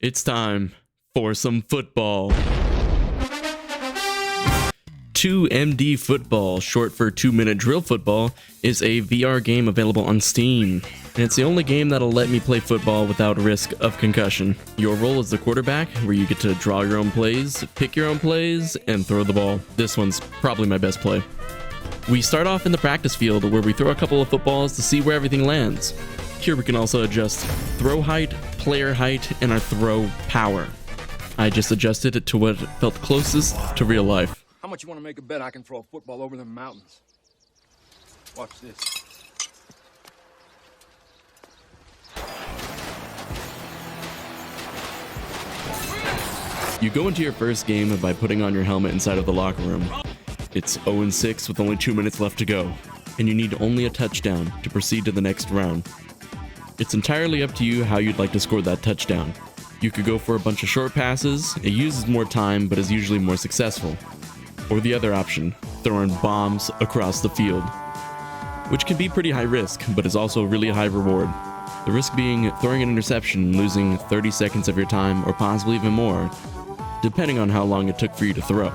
It's time for some football. 2MD Football, short for 2-minute drill football, is a VR game available on Steam, and it's the only game that'll let me play football without risk of concussion. Your role is the quarterback, where you get to draw your own plays, pick your own plays, and throw the ball. This one's probably my best play. We start off in the practice field, where we throw a couple of footballs to see where everything lands. Here we can also adjust throw height, player height, and our throw power. I just adjusted it to what felt closest to real life. How much you want to make a bet I can throw a football over the mountains? Watch this. You go into your first game by putting on your helmet inside of the locker room. It's 0-6 with only 2 minutes left to go, and you need only a touchdown to proceed to the next round. It's entirely up to you how you'd like to score that touchdown. You could go for a bunch of short passes. It uses more time but is usually more successful. Or the other option, throwing bombs across the field, which can be pretty high risk, but is also really high reward. The risk being throwing an interception and losing 30 seconds of your time, or possibly even more, depending on how long it took for you to throw.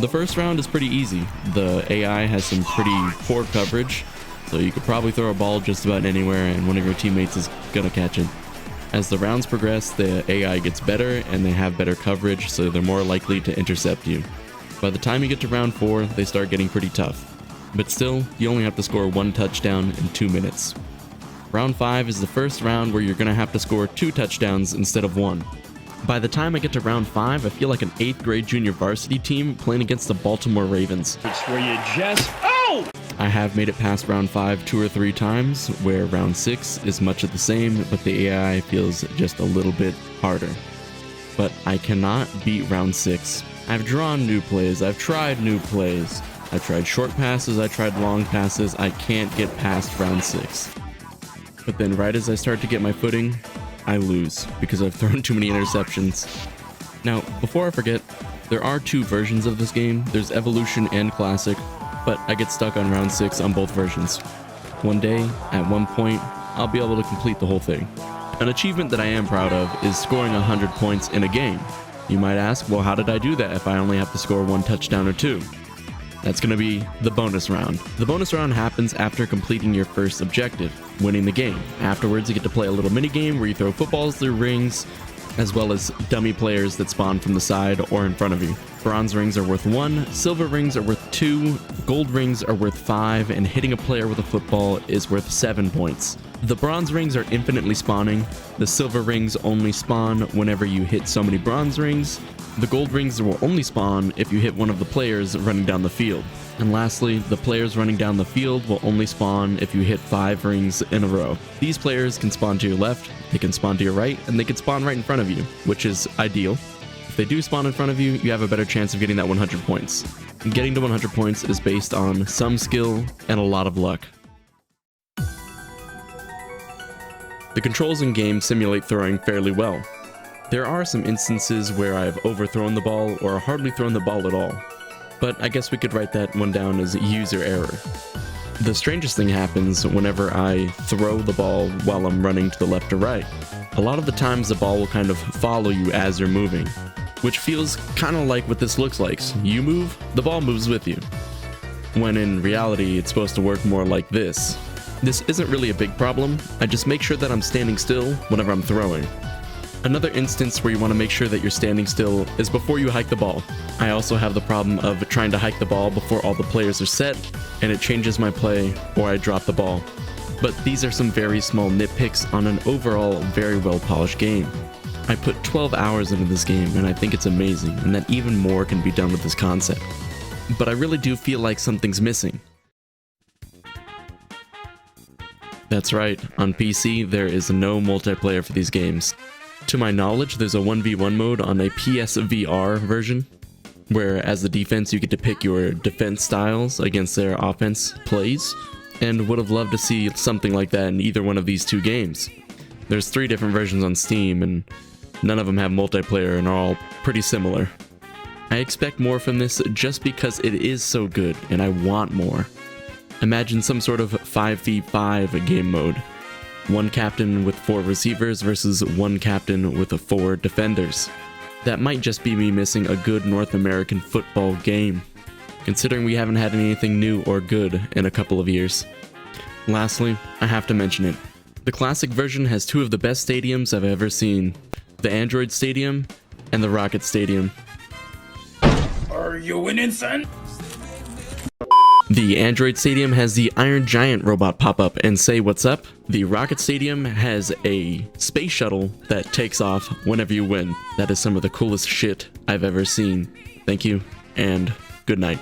The first round is pretty easy. The AI has some pretty poor coverage, so you could probably throw a ball just about anywhere and one of your teammates is gonna catch it. As the rounds progress, the AI gets better and they have better coverage, so they're more likely to intercept you. By the time you get to round 4, they start getting pretty tough. But still, you only have to score 1 touchdown in 2 minutes. Round 5 is the first round where you're gonna have to score 2 touchdowns instead of 1. By the time I get to round 5, I feel like an 8th grade junior varsity team playing against the Baltimore Ravens. It's where you just... I have made it past round 5 2 or 3 times, where round 6 is much of the same, but the AI feels just a little bit harder. But I cannot beat round 6. I've drawn new plays, I've tried new plays. I've tried short passes, I tried long passes, I can't get past round 6. But then right as I start to get my footing, I lose, because I've thrown too many interceptions. Now, before I forget, there are 2 versions of this game. There's Evolution and Classic, but I get stuck on round 6 on both versions. One day, at one point, I'll be able to complete the whole thing. An achievement that I am proud of is scoring 100 points in a game. You might ask, well, how did I do that if I only have to score 1 touchdown or 2? That's going to be the bonus round. The bonus round happens after completing your first objective, winning the game. Afterwards, you get to play a little mini game where you throw footballs through rings, as well as dummy players that spawn from the side or in front of you. Bronze rings are worth 1, silver rings are worth 2, gold rings are worth 5, and hitting a player with a football is worth 7 points. The bronze rings are infinitely spawning. The silver rings only spawn whenever you hit so many bronze rings. The gold rings will only spawn if you hit one of the players running down the field. And lastly, the players running down the field will only spawn if you hit 5 rings in a row. These players can spawn to your left, they can spawn to your right, and they can spawn right in front of you, which is ideal. If they do spawn in front of you, you have a better chance of getting that 100 points. And getting to 100 points is based on some skill and a lot of luck. The controls in game simulate throwing fairly well. There are some instances where I've overthrown the ball or hardly thrown the ball at all, but I guess we could write that one down as user error. The strangest thing happens whenever I throw the ball while I'm running to the left or right. A lot of the times the ball will kind of follow you as you're moving, which feels kind of like what this looks like. You move, the ball moves with you. When in reality, it's supposed to work more like this. This isn't really a big problem, I just make sure that I'm standing still whenever I'm throwing. Another instance where you want to make sure that you're standing still is before you hike the ball. I also have the problem of trying to hike the ball before all the players are set, and it changes my play, or I drop the ball. But these are some very small nitpicks on an overall very well polished game. I put 12 hours into this game, and I think it's amazing, and that even more can be done with this concept. But I really do feel like something's missing. That's right, on PC there is no multiplayer for these games. To my knowledge, there's a 1v1 mode on a PSVR version, where as the defense you get to pick your defense styles against their offense plays, and would have loved to see something like that in either one of these 2 games. There's 3 different versions on Steam, and none of them have multiplayer and are all pretty similar. I expect more from this just because it is so good, and I want more. Imagine some sort of 5v5 game mode. One captain with 4 receivers versus one captain with 4 defenders. That might just be me missing a good North American football game, considering we haven't had anything new or good in a couple of years. Lastly, I have to mention it. The classic version has 2 of the best stadiums I've ever seen. The Android Stadium and the Rocket Stadium. Are you winning, son? The Android Stadium has the Iron Giant robot pop up and say what's up. The Rocket Stadium has a space shuttle that takes off whenever you win. That is some of the coolest shit I've ever seen. Thank you, and good night.